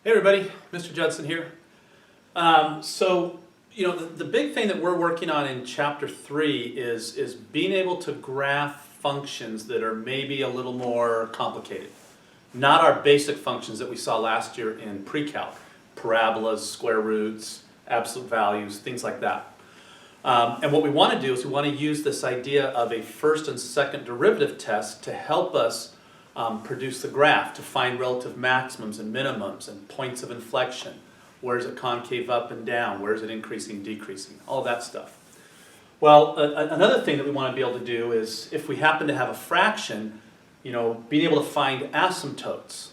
Hey everybody, Mr. Judson here. The big thing that we're working on in Chapter 3 is being able to graph functions that are maybe a little more complicated. Not our basic functions that we saw last year in pre-calc. Parabolas, square roots, absolute values, things like that. And what we want to do is we want to use this idea of a first and second derivative test to help us produce the graph, to find relative maximums and minimums and points of inflection. Where is it concave up and down? Where is it increasing, decreasing? All that stuff. Well, another thing that we want to be able to do is, if we happen to have a fraction, being able to find asymptotes.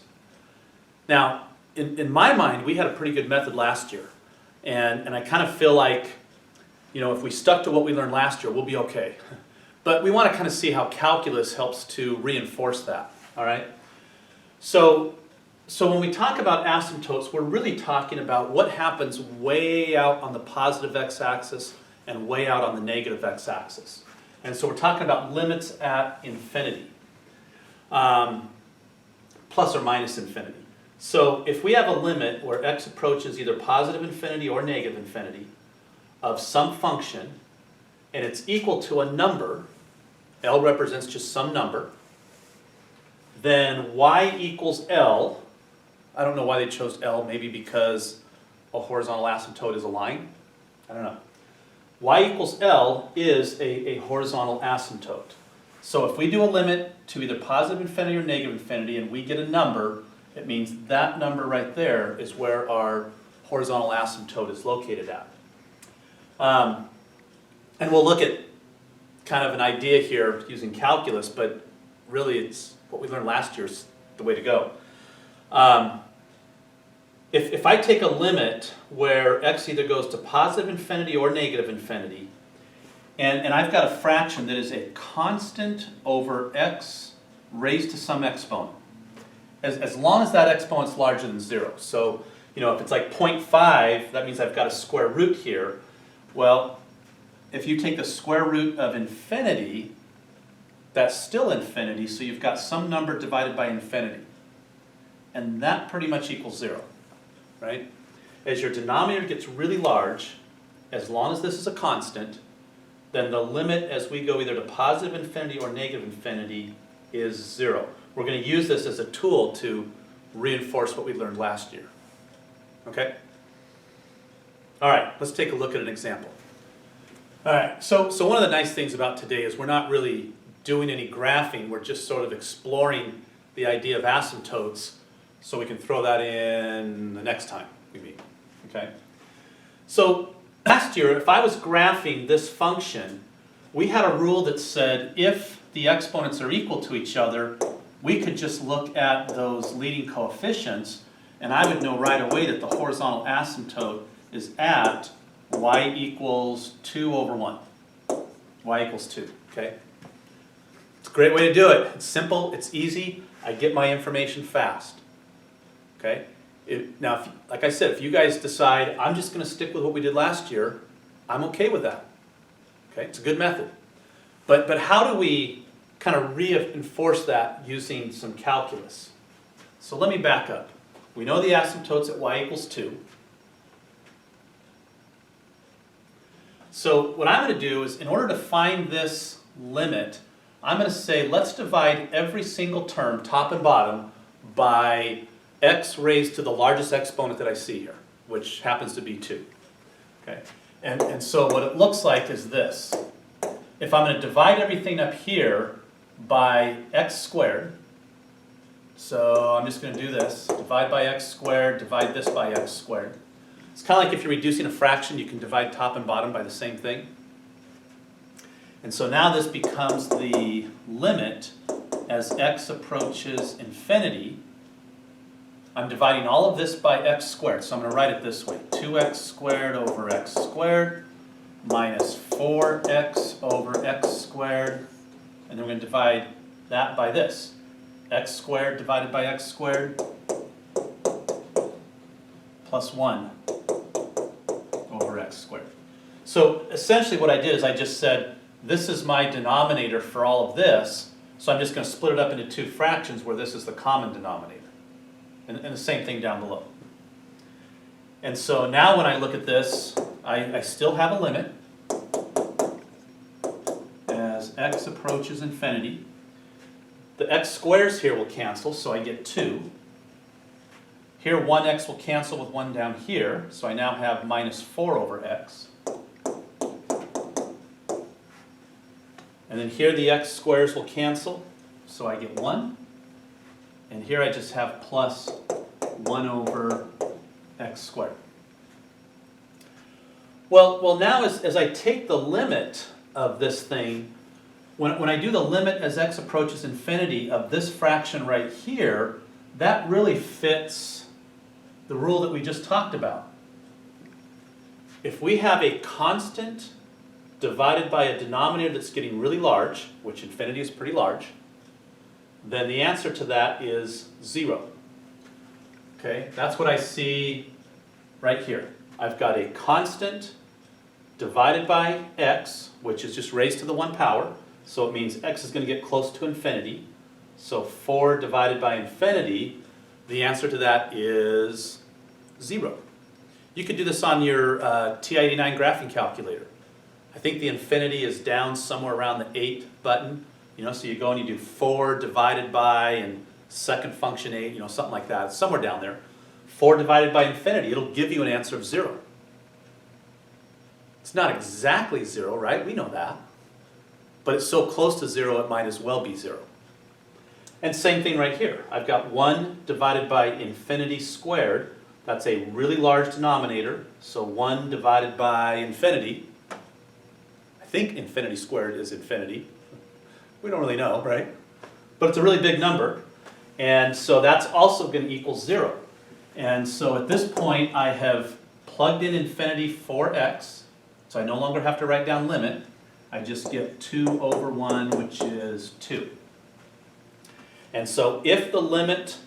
Now, in my mind, we had a pretty good method last year. And I kind of feel like, if we stuck to what we learned last year, we'll be okay. But we want to kind of see how calculus helps to reinforce that. All right? So when we talk about asymptotes, we're really talking about what happens way out on the positive x-axis and way out on the negative x-axis. And so we're talking about limits at infinity, plus or minus infinity. So if we have a limit where x approaches either positive infinity or negative infinity of some function, and it's equal to a number, L represents just some number, then y equals L. I don't know why they chose L, maybe because a horizontal asymptote is a line. I don't know. Y equals L is a horizontal asymptote. So if we do a limit to either positive infinity or negative infinity and we get a number, it means that number right there is where our horizontal asymptote is located at. And we'll look at kind of an idea here using calculus, but really it's what we learned last year is the way to go. If I take a limit where x either goes to positive infinity or negative infinity, and I've got a fraction that is a constant over x raised to some exponent, as long as that exponent's larger than 0. So, if it's like 0.5, that means I've got a square root here. Well, if you take the square root of infinity, that's still infinity, so you've got some number divided by infinity. And that pretty much equals 0, right? As your denominator gets really large, as long as this is a constant, then the limit as we go either to positive infinity or negative infinity is 0. We're going to use this as a tool to reinforce what we learned last year. Okay? All right, let's take a look at an example. All right, so one of the nice things about today is we're not really doing any graphing, we're just sort of exploring the idea of asymptotes so we can throw that in the next time we meet, okay? So last year, if I was graphing this function, we had a rule that said if the exponents are equal to each other, we could just look at those leading coefficients and I would know right away that the horizontal asymptote is at y equals 2 over 1. Y equals 2, okay? It's a great way to do it. It's simple, it's easy, I get my information fast. Okay? Now, like I said, if you guys decide, I'm just going to stick with what we did last year, I'm okay with that. Okay? It's a good method. But how do we kind of reinforce that using some calculus? So let me back up. We know the asymptotes at y equals 2. So what I'm going to do is, in order to find this limit, I'm going to say, let's divide every single term, top and bottom, by x raised to the largest exponent that I see here, which happens to be 2. Okay? And so what it looks like is this. If I'm going to divide everything up here by x squared, so I'm just going to do this, divide by x squared, divide this by x squared. It's kind of like if you're reducing a fraction, you can divide top and bottom by the same thing. And so now this becomes the limit as x approaches infinity. I'm dividing all of this by x squared, so I'm going to write it this way. 2x squared over x squared minus 4x over x squared. And then we're going to divide that by this. X squared divided by x squared plus 1 over x squared. So essentially what I did is I just said, this is my denominator for all of this, so I'm just going to split it up into two fractions where this is the common denominator. And the same thing down below. And so now when I look at this, I still have a limit as x approaches infinity. The x squares here will cancel, so I get 2. Here 1x will cancel with 1 down here, so I now have minus 4 over x. And then here the x squares will cancel, so I get 1. And here I just have plus 1 over x squared. Well now as I take the limit of this thing, when I do the limit as x approaches infinity of this fraction right here, that really fits the rule that we just talked about. If we have a constant divided by a denominator that's getting really large, which infinity is pretty large, then the answer to that is 0. Okay, that's what I see right here. I've got a constant divided by x, which is just raised to the 1 power, so it means x is going to get close to infinity. So 4 divided by infinity, the answer to that is 0. You could do this on your TI-89 graphing calculator. I think the infinity is down somewhere around the 8 button. You know, so you go and you do 4 divided by and second function 8, you know, something like that. It's somewhere down there. 4 divided by infinity, it'll give you an answer of 0. It's not exactly 0, right? We know that. But it's so close to 0 it might as well be 0. And same thing right here. I've got 1 divided by infinity squared. That's a really large denominator. So 1 divided by infinity. I think infinity squared is infinity. We don't really know, right? But it's a really big number. And so that's also going to equal 0. And so at this point I have plugged in infinity for x. So I no longer have to write down limit. I just get 2 over 1, which is 2. And so if the limit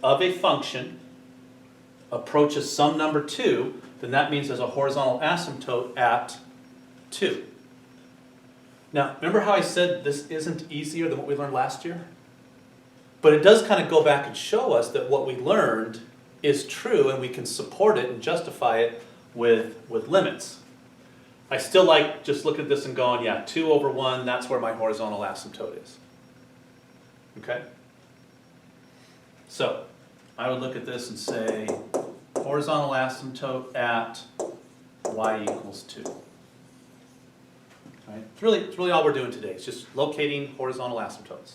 of a function approaches some number 2, then that means there's a horizontal asymptote at 2. Now, remember how I said this isn't easier than what we learned last year? But it does kind of go back and show us that what we learned is true and we can support it and justify it with limits. I still like just looking at this and going, yeah, 2 over 1, that's where my horizontal asymptote is. Okay? So, I would look at this and say, horizontal asymptote at y equals 2. Right? It's really all we're doing today. It's just locating horizontal asymptotes.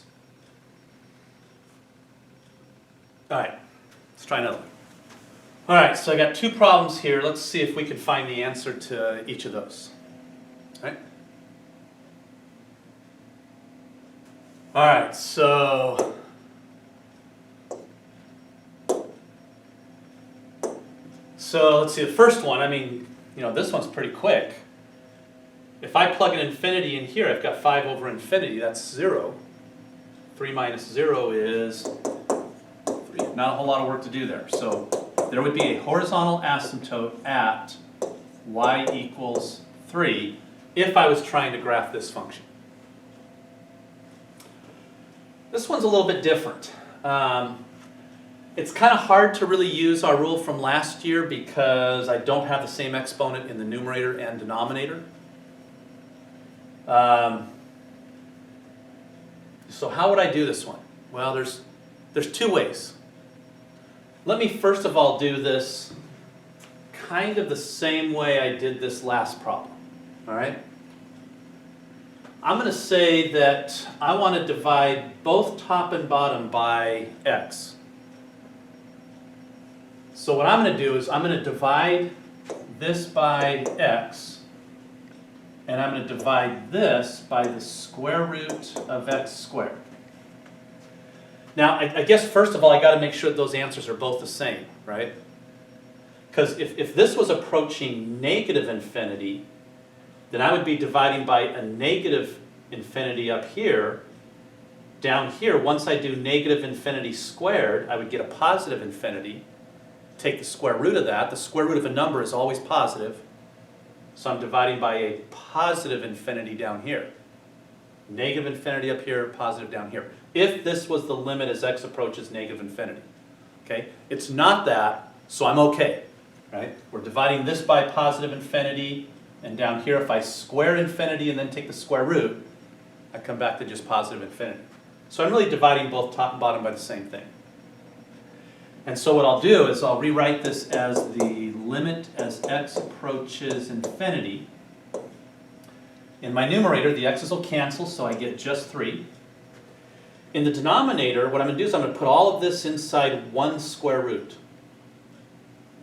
All right, let's try another one. All right, so I got 2 problems here. Let's see if we can find the answer to each of those. All right. All right, so let's see the first one. I mean, you know, this one's pretty quick. If I plug an infinity in here, I've got 5 over infinity, that's 0. 3 minus 0 is 3. Not a whole lot of work to do there. So there would be a horizontal asymptote at y equals 3 if I was trying to graph this function. This one's a little bit different. It's kind of hard to really use our rule from last year because I don't have the same exponent in the numerator and denominator. So how would I do this one? Well, there's 2 ways. Let me first of all do this kind of the same way I did this last problem. All right? I'm going to say that I want to divide both top and bottom by x. So what I'm going to do is I'm going to divide this by x, and I'm going to divide this by the square root of x squared. Now, I guess first of all, I got to make sure that those answers are both the same, right? Because if this was approaching negative infinity, then I would be dividing by a negative infinity up here. Down here, once I do negative infinity squared, I would get a positive infinity. Take the square root of that. The square root of a number is always positive. So I'm dividing by a positive infinity down here. Negative infinity up here, positive down here. If this was the limit as x approaches negative infinity. Okay? It's not that, so I'm okay. right? We're dividing this by positive infinity, and down here if I square infinity and then take the square root, I come back to just positive infinity. So I'm really dividing both top and bottom by the same thing. And so what I'll do is I'll rewrite this as the limit as x approaches infinity. In my numerator, the x's will cancel, so I get just 3. In the denominator, what I'm going to do is I'm going to put all of this inside one square root.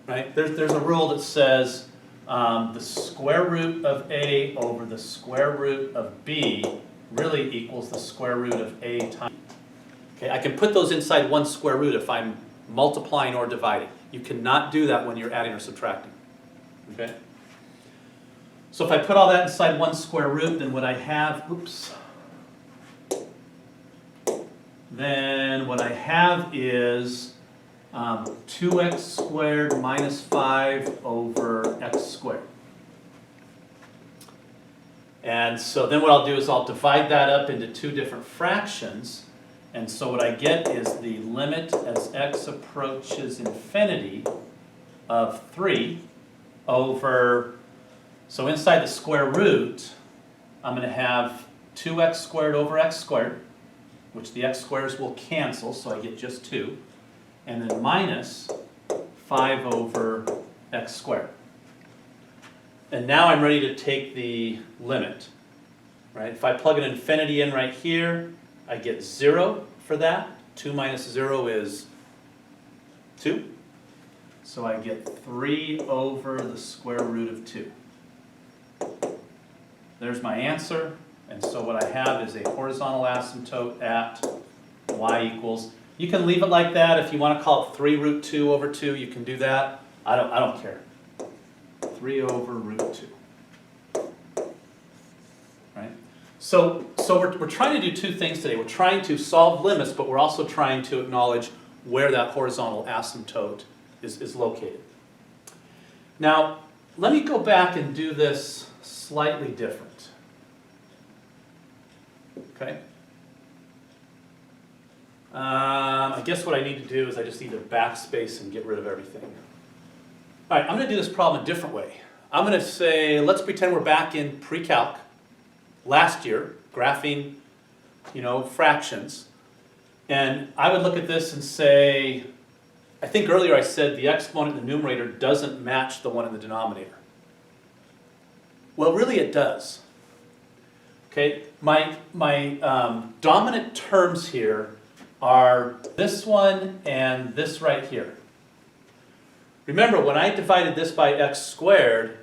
Right? There's a rule that says the square root of a over the square root of b really equals the square root of a times. Okay, I can put those inside one square root if I'm multiplying or dividing. You cannot do that when you're adding or subtracting. Okay? So if I put all that inside one square root, then what I have, then what I have is 2x squared minus 5 over x squared. And so then what I'll do is I'll divide that up into two different fractions. And so what I get is the limit as x approaches infinity of 3 over, so inside the square root, I'm going to have 2x squared over x squared, which the x squares will cancel, so I get just 2. And then minus 5 over x squared. And now I'm ready to take the limit. Right? If I plug an infinity in right here, I get 0 for that. 2 minus 0 is 2. So I get 3 over the square root of 2. There's my answer. And so what I have is a horizontal asymptote at y equals. You can leave it like that. If you want to call it 3 root 2 over 2, you can do that. I don't care. 3 over root 2. Right? So we're trying to do two things today. We're trying to solve limits, but we're also trying to acknowledge where that horizontal asymptote is located. Now, let me go back and do this slightly different. Okay? I guess what I need to do is I just need to backspace and get rid of everything. All right, I'm going to do this problem a different way. I'm going to say, let's pretend we're back in pre-calc, last year, graphing, fractions. And I would look at this and say, I think earlier I said the exponent in the numerator doesn't match the one in the denominator. Well, really it does. Okay, my dominant terms here are this one and this right here. Remember, when I divided this by x squared,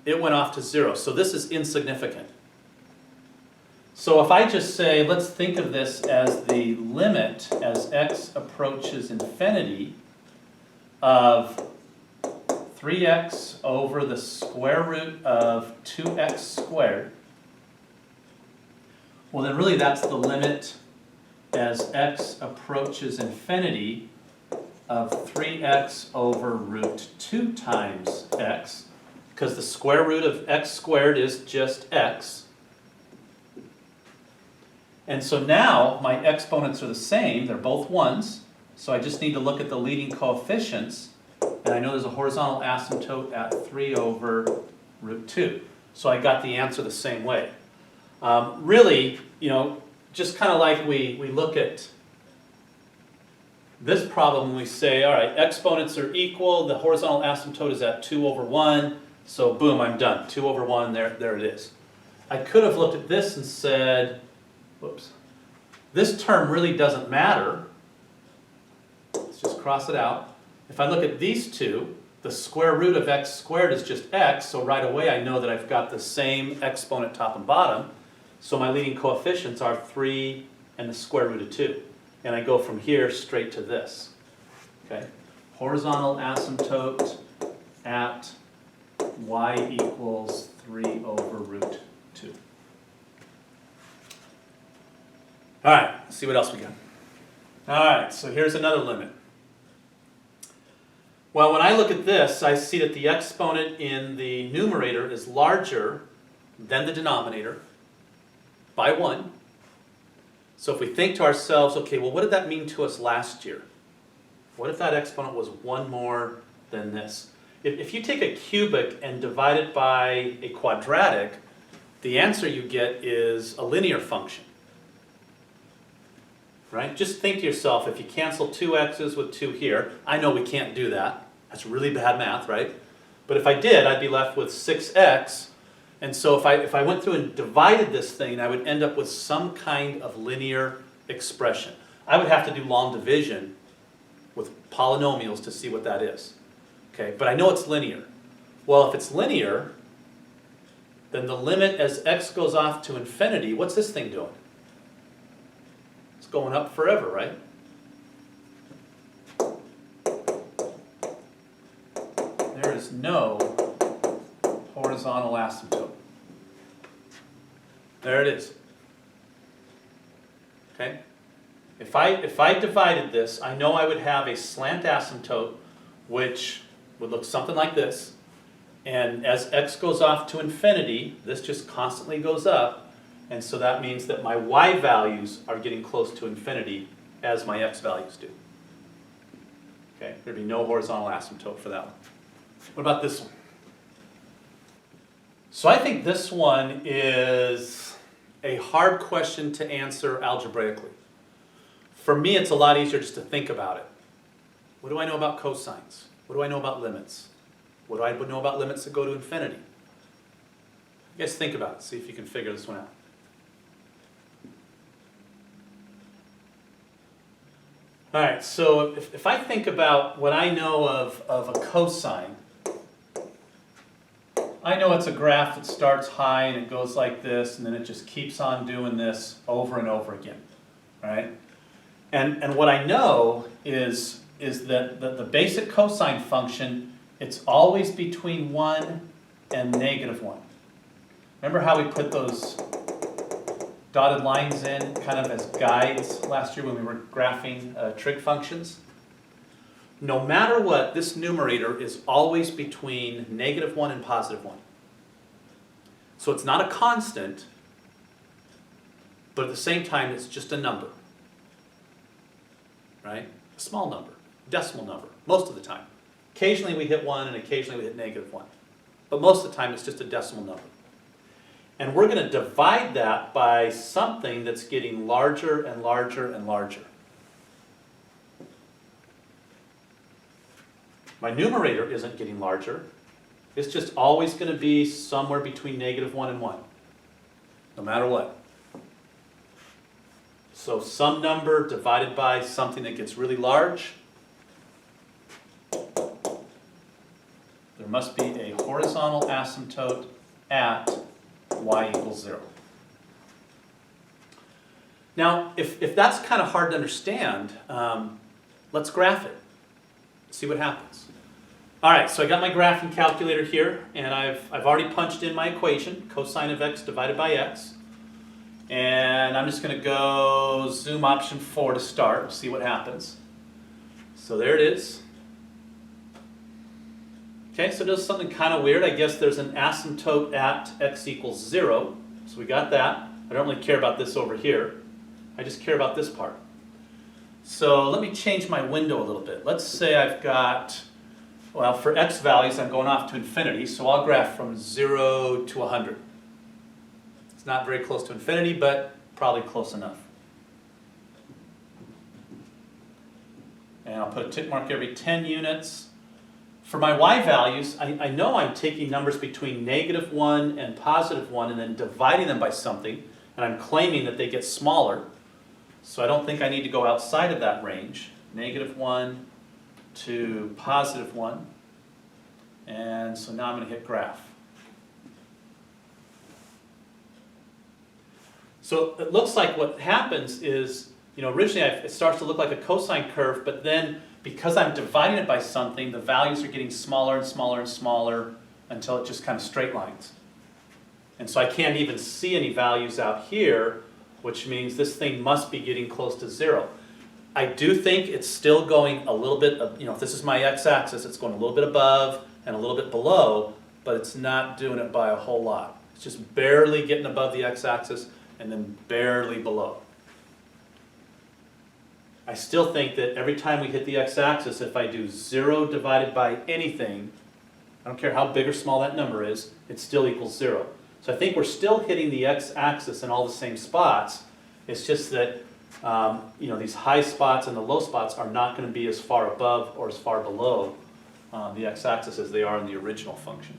it went off to 0. So this is insignificant. So if I just say, let's think of this as the limit as x approaches infinity of 3x over the square root of 2x squared, well then really that's the limit as x approaches infinity of 3x over root 2 times x, because the square root of x squared is just x. And so now my exponents are the same, they're both 1s, so I just need to look at the leading coefficients, and I know there's a horizontal asymptote at 3 over root 2. So I got the answer the same way. Really, just kind of like we look at this problem, we say, all right, exponents are equal, the horizontal asymptote is at 2 over 1, so boom, I'm done. 2 over 1, there it is. I could have looked at this and said, whoops, this term really doesn't matter. Let's just cross it out. If I look at these two, the square root of x squared is just x, so right away I know that I've got the same exponent top and bottom, so my leading coefficients are 3 and the square root of 2. And I go from here straight to this. Okay? Horizontal asymptote at y equals 3 over root 2. All right, let's see what else we got. All right, so here's another limit. Well, when I look at this, I see that the exponent in the numerator is larger than the denominator by 1. So if we think to ourselves, okay, well, what did that mean to us last year? What if that exponent was 1 more than this? if you take a cubic and divide it by a quadratic, the answer you get is a linear function. Right? Just think to yourself, if you cancel 2x's with 2 here, I know we can't do that. That's really bad math, right? But if I did, I'd be left with 6x. And so if I went through and divided this thing, I would end up with some kind of linear expression. I would have to do long division with polynomials to see what that is. Okay, but I know it's linear. Well, if it's linear, then the limit as x goes off to infinity, what's this thing doing? It's going up forever, right? There is no horizontal asymptote. There it is. Okay? If I divided this, I know I would have a slant asymptote which would look something like this. And as x goes off to infinity, this just constantly goes up. And so that means that my y values are getting close to infinity as my x values do. Okay? There'd be no horizontal asymptote for that one. What about this one? So I think this one is a hard question to answer algebraically. For me, it's a lot easier just to think about it. What do I know about cosines? What do I know about limits? What do I know about limits that go to infinity? You guys think about it. See if you can figure this one out. All right, so if I think about what I know of a cosine, I know it's a graph that starts high and it goes like this, and then it just keeps on doing this over and over again, right? And what I know is that the basic cosine function, it's always between 1 and -1. Remember how we put those dotted lines in kind of as guides last year when we were graphing trig functions? No matter what, this numerator is always between -1 and +1. So it's not a constant, but at the same time it's just a number. Right? A small number, decimal number, most of the time. Occasionally we hit 1 and occasionally we hit -1. But most of the time it's just a decimal number. And we're going to divide that by something that's getting larger and larger and larger. My numerator isn't getting larger. It's just always going to be somewhere between -1 and 1, no matter what. So some number divided by something that gets really large, there must be a horizontal asymptote at y equals 0. Now, if that's kind of hard to understand, let's graph it. See what happens. All right, so I got my graphing calculator here, and I've already punched in my equation, cosine of x divided by x. And I'm just going to go zoom option 4 to start, see what happens. So there it is. Okay, so it does something kind of weird. I guess there's an asymptote at x equals 0. So we got that. I don't really care about this over here. I just care about this part. So let me change my window a little bit. Let's say I've got, well, for x values I'm going off to infinity, so I'll graph from 0 to 100. It's not very close to infinity, but probably close enough. And I'll put a tick mark every 10 units. For my y values, I know I'm taking numbers between -1 and +1 and then dividing them by something, and I'm claiming that they get smaller. So I don't think I need to go outside of that range. -1 to +1. And so now I'm going to hit graph. So it looks like what happens is, originally it starts to look like a cosine curve, but then because I'm dividing it by something, the values are getting smaller and smaller and smaller until it just kind of straight lines. And so I can't even see any values out here, which means this thing must be getting close to 0. I do think it's still going a little bit, if this is my x-axis, it's going a little bit above and a little bit below, but it's not doing it by a whole lot. It's just barely getting above the x-axis and then barely below. I still think that every time we hit the x-axis, if I do 0 divided by anything, I don't care how big or small that number is, it still equals 0. So I think we're still hitting the x-axis in all the same spots. It's just that these high spots and the low spots are not going to be as far above or as far below the x-axis as they are in the original function.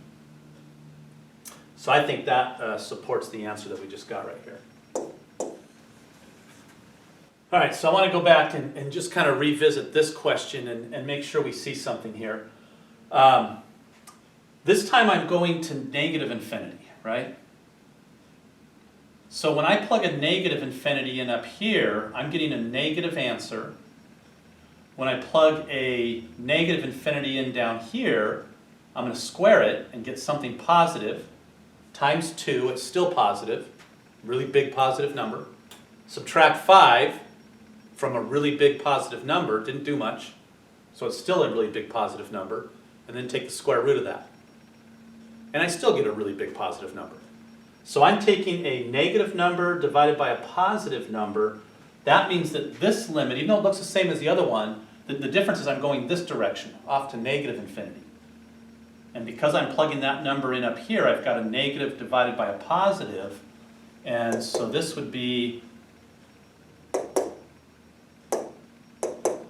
So I think that supports the answer that we just got right here. All right, so I want to go back and just kind of revisit this question and make sure we see something here. This time I'm going to negative infinity, right? So when I plug a negative infinity in up here, I'm getting a negative answer. When I plug a negative infinity in down here, I'm going to square it and get something positive. Times 2, it's still positive, really big positive number. Subtract 5 from a really big positive number, didn't do much, so it's still a really big positive number, and then take the square root of that. And I still get a really big positive number. So I'm taking a negative number divided by a positive number. That means that this limit, even though it looks the same as the other one, the difference is I'm going this direction, off to negative infinity. And because I'm plugging that number in up here, I've got a negative divided by a positive, and so this would be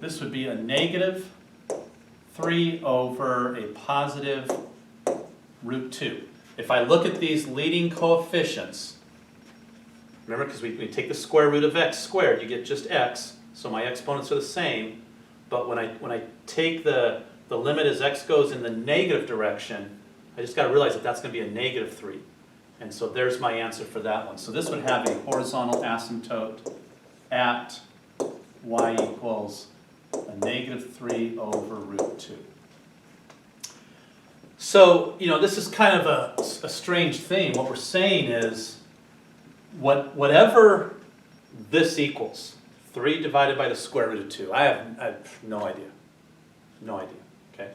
a negative 3 over a positive root 2. If I look at these leading coefficients, remember, because we take the square root of x squared, you get just x, so my exponents are the same, but when I take the limit as x goes in the negative direction, I just got to realize that that's going to be a negative 3. And so there's my answer for that one. So this would have a horizontal asymptote at y equals a negative 3 over root 2. So, this is kind of a strange thing. What we're saying is, whatever this equals, 3 divided by the square root of 2, I have no idea. No idea, okay?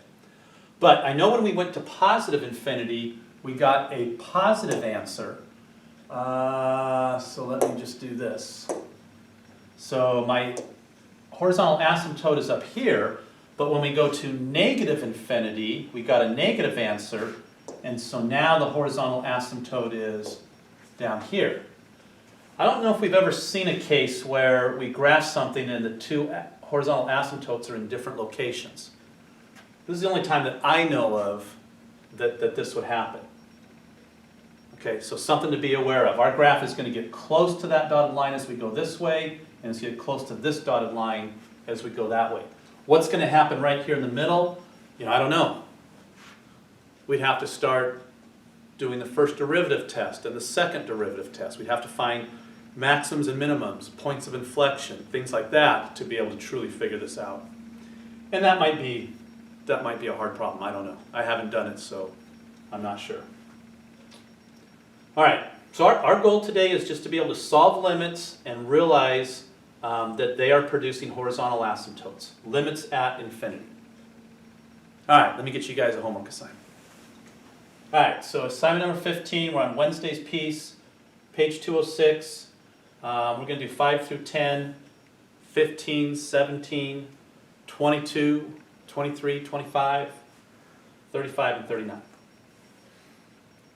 But I know when we went to positive infinity, we got a positive answer. So let me just do this. So my horizontal asymptote is up here, but when we go to negative infinity, we got a negative answer, and so now the horizontal asymptote is down here. I don't know if we've ever seen a case where we graph something and the two horizontal asymptotes are in different locations. This is the only time that I know of that this would happen. Okay, so something to be aware of. Our graph is going to get close to that dotted line as we go this way, and it's going to get close to this dotted line as we go that way. What's going to happen right here in the middle? I don't know. We'd have to start doing the first derivative test and the second derivative test. We'd have to find maximums and minimums, points of inflection, things like that to be able to truly figure this out. And that might be a hard problem. I don't know. I haven't done it, so I'm not sure. All right, so our goal today is just to be able to solve limits and realize that they are producing horizontal asymptotes, limits at infinity. All right, let me get you guys a homework assignment. All right, so assignment number 15, we're on Wednesday's piece, page 206. We're going to do 5 through 10, 15, 17, 22, 23, 25, 35, and 39.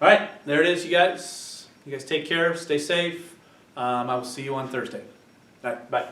All right, there it is, you guys. You guys take care, stay safe. I will see you on Thursday. All right, bye.